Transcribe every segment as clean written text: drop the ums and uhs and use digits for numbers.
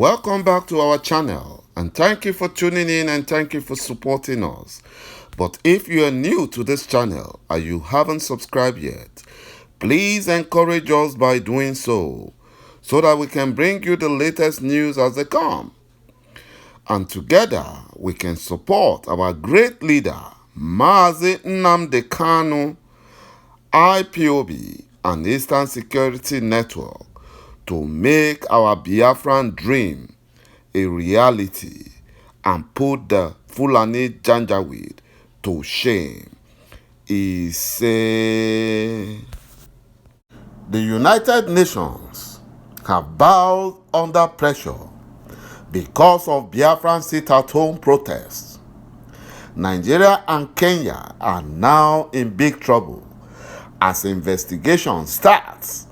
Welcome back to our channel, and thank you for tuning in and thank you for supporting us. But if you are new to this channel and you haven't subscribed yet, please encourage us by doing so that we can bring you the latest news as they come. And together we can support our great leader, Mazi Nnamdi Kanu, IPOB, and Eastern Security Network, to make our Biafran dream a reality and put the Fulani Janjaweed to shame. He said, the United Nations have bowed under pressure because of Biafran sit-at-home protests. Nigeria and Kenya are now in big trouble as investigation starts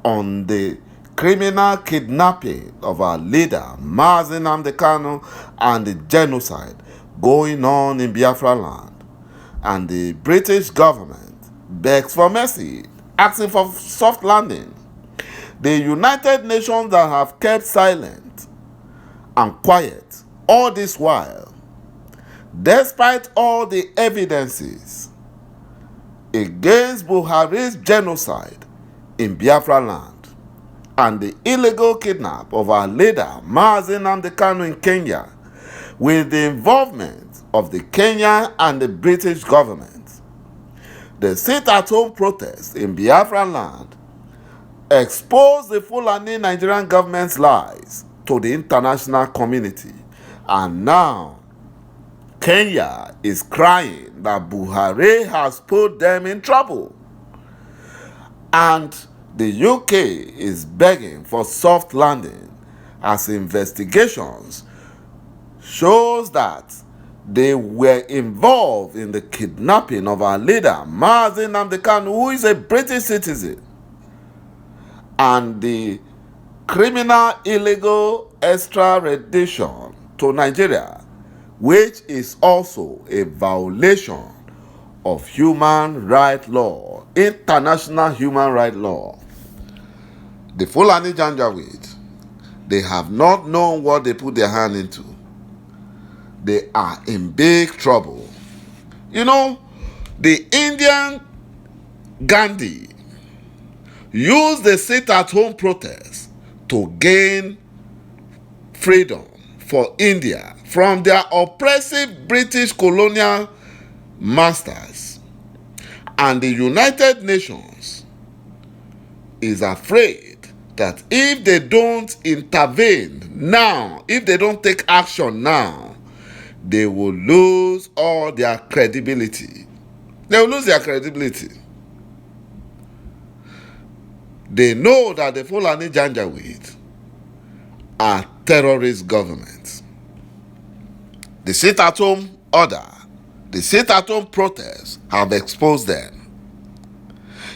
on the criminal kidnapping of our leader, Mazi Nnamdi Kanu, and the genocide going on in Biafra land. And the British government begs for mercy, asking for soft landing. The United Nations that have kept silent and quiet all this while, despite all the evidences against Buhari's genocide in Biafra land and the illegal kidnap of our leader Mazi Nnamdi Kanu in Kenya, with the involvement of the Kenyan and the British government. The sit-at-home protests in Biafra land exposed the Fulani Nigerian government's lies to the international community, and now Kenya is crying that Buhari has put them in trouble, and the UK is begging for soft landing as investigations shows that they were involved in the kidnapping of our leader Mazi Nnamdi Kanu, who is a British citizen, and the criminal illegal extradition to Nigeria, which is also a violation of human rights law, international human rights law. The Fulani Janjaweed, they have not known what they put their hand into. They are in big trouble. You know, the Indian Gandhi used the sit-at-home protest to gain freedom for India from their oppressive British colonial masters. And the United Nations is afraid that if they don't intervene now, if they don't take action now, they will lose all their credibility. They will lose their credibility. They know that the Fulani Janjaweed are terrorist governments. The sit-at-home order, the sit-at-home protests have exposed them.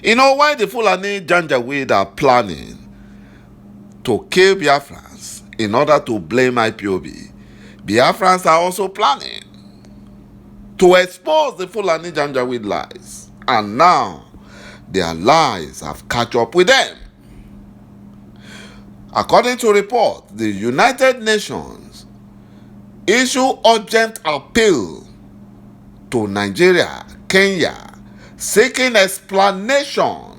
You know why the Fulani Janjaweed are planning to kill Biafrans in order to blame IPOB? Biafrans are also planning to expose the Fulani Janjaweed lies, and now their lies have caught up with them. According to report, the United Nations issue urgent appeal to Nigeria, Kenya, seeking explanation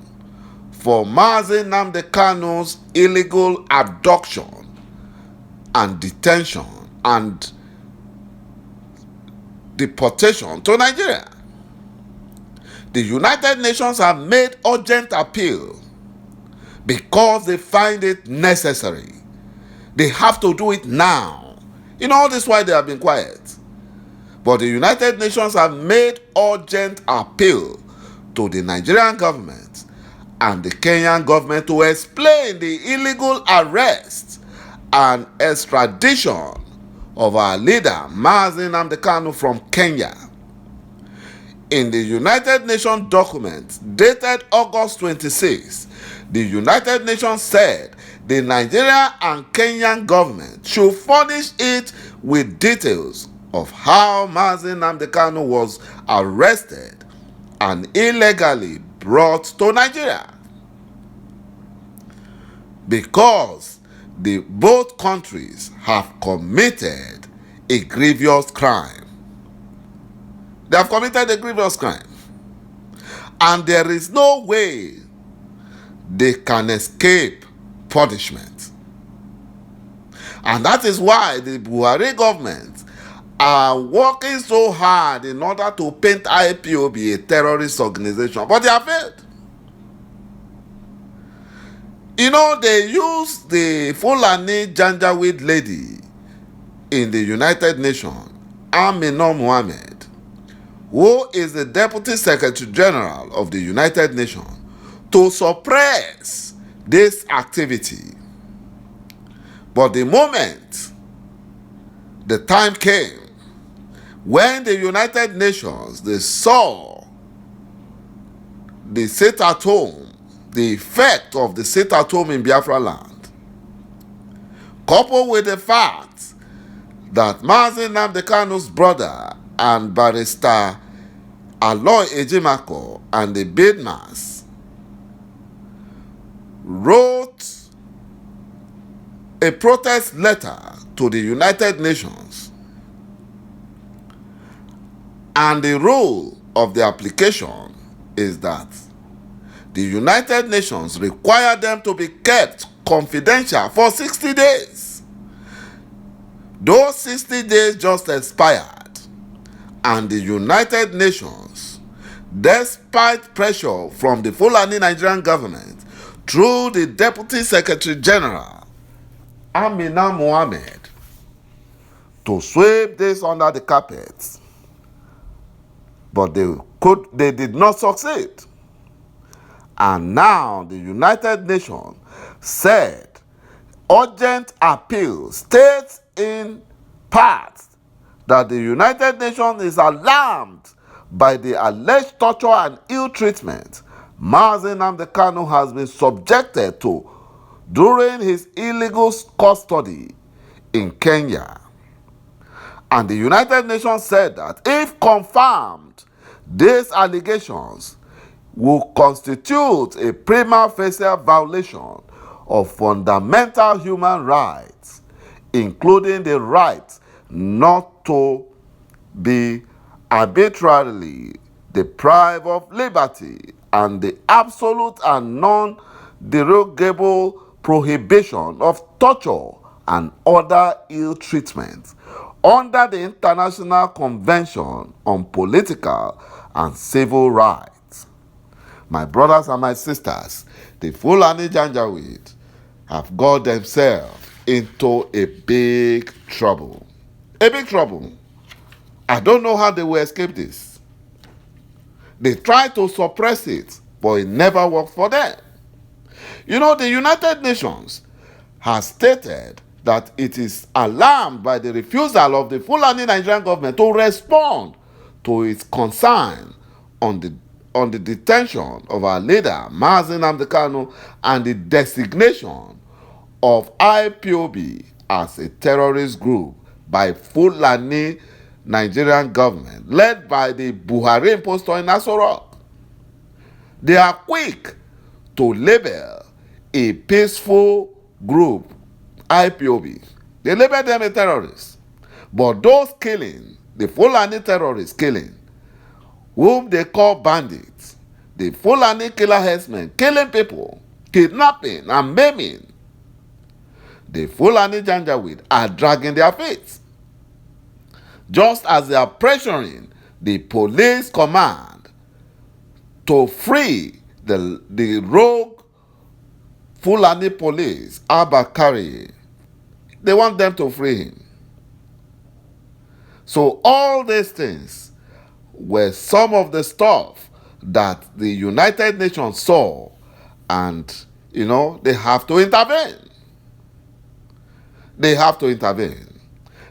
for Mazi Nnamdi Kanu's illegal abduction and detention and deportation to Nigeria. The United Nations have made urgent appeal because they find it necessary. They have to do it now. You know, all this while they have been quiet. But the United Nations have made urgent appeal to the Nigerian government and the Kenyan government to explain the illegal arrest and extradition of our leader Mazi Nnamdi Kanu from Kenya. In the United Nations document dated August 26, the United Nations said the Nigerian and Kenyan government should furnish it with details of how Mazi Nnamdi Kanu was arrested and illegally brought to Nigeria. Because both countries have committed a grievous crime. They have committed a grievous crime. And there is no way they can escape punishment. And that is why the Buhari government are working so hard in order to paint IPOB a terrorist organization. But they have failed. You know, they used the Fulani Janjaweed lady in the United Nations, ÇÀ낳Mohammed, who is the Deputy Secretary General of the United Nations, to suppress this activity. But the moment the time came when the United Nations, they saw the sit-at-home, the effect of the sit-at-home in Biafra land, coupled with the fact that Mazi Nnamdi Kanu's brother and barrister Aloy Ejimakor and the Bidmas wrote a protest letter to the United Nations, and the rule of the application is that the United Nations require them to be kept confidential for 60 days. Those 60 days just expired, and the United Nations, despite pressure from the Fulani Nigerian government through the Deputy Secretary General, ÇÀÀNÀ Mohammed, to sweep this under the carpet, but they did not succeed. And now the United Nations said urgent appeal states in part that the United Nations is alarmed by the alleged torture and ill treatment Mazi Nnamdi Kanu has been subjected to during his illegal custody in Kenya. And the United Nations said that if confirmed, these allegations will constitute a prima facie violation of fundamental human rights, including the right not to be arbitrarily deprived of liberty and the absolute and non-derogable prohibition of torture and other ill treatment under the International Convention on Political and Civil Rights. My brothers and my sisters, the Fulani Janjaweed have got themselves into a big trouble. A big trouble. I don't know how they will escape this. They tried to suppress it, but it never worked for them. You know, the United Nations has stated that it is alarmed by the refusal of the Fulani Nigerian government to respond to its concern on the detention of our leader, Mazi Nnamdi Kanu, and the designation of IPOB as a terrorist group by Fulani Nigerian government, led by the Buhari impostor in Aso Rock. They are quick to label a peaceful group, IPOB. They label them a terrorist. But those killing, the Fulani terrorists killing, whom they call bandits, the Fulani killer herdsmen, killing people, kidnapping and maiming, the Fulani Janjaweed are dragging their feet. Just as they are pressuring the police command to free the rogue Fulani police, ÇàÀNÀ, they want them to free him. So all these things were some of the stuff that the United Nations saw, and, you know, they have to intervene. They have to intervene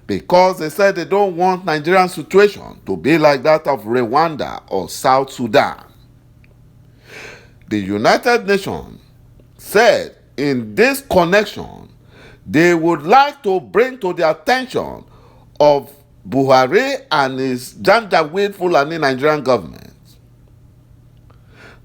because they said they don't want Nigerian situation to be like that of Rwanda or South Sudan. The United Nations said in this connection, they would like to bring to the attention of Buhari and his Janjaweed Fulani Nigerian government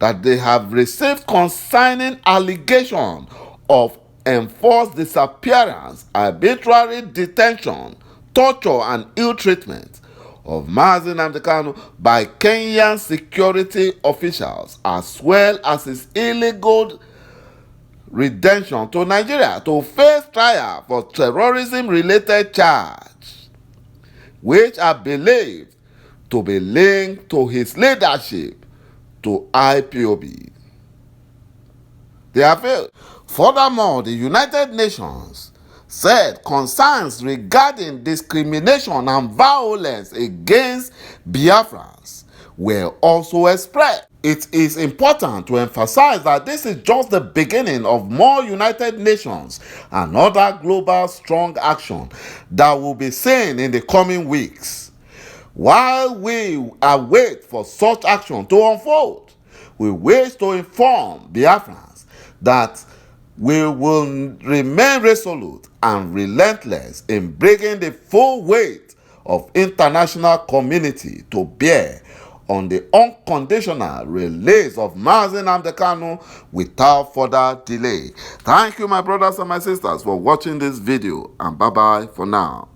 that they have received concerning allegation of enforced disappearance, arbitrary detention, torture, and ill treatment of Mazi Nnamdi Kanu by Kenyan security officials, as well as his illegal redemption to Nigeria to face trial for terrorism-related charges, which are believed to be linked to his leadership to IPOB. They have failed. Furthermore, the United Nations said concerns regarding discrimination and violence against Biafrans were also expressed. It is important to emphasize that this is just the beginning of more United Nations and other global strong action that will be seen in the coming weeks. While we await for such action to unfold, we wish to inform Biafrans that we will remain resolute and relentless in bringing the full weight of international community to bear on the unconditional release of Mazi Nnamdi Kanu without further delay. Thank you, my brothers and my sisters, for watching this video, and bye-bye for now.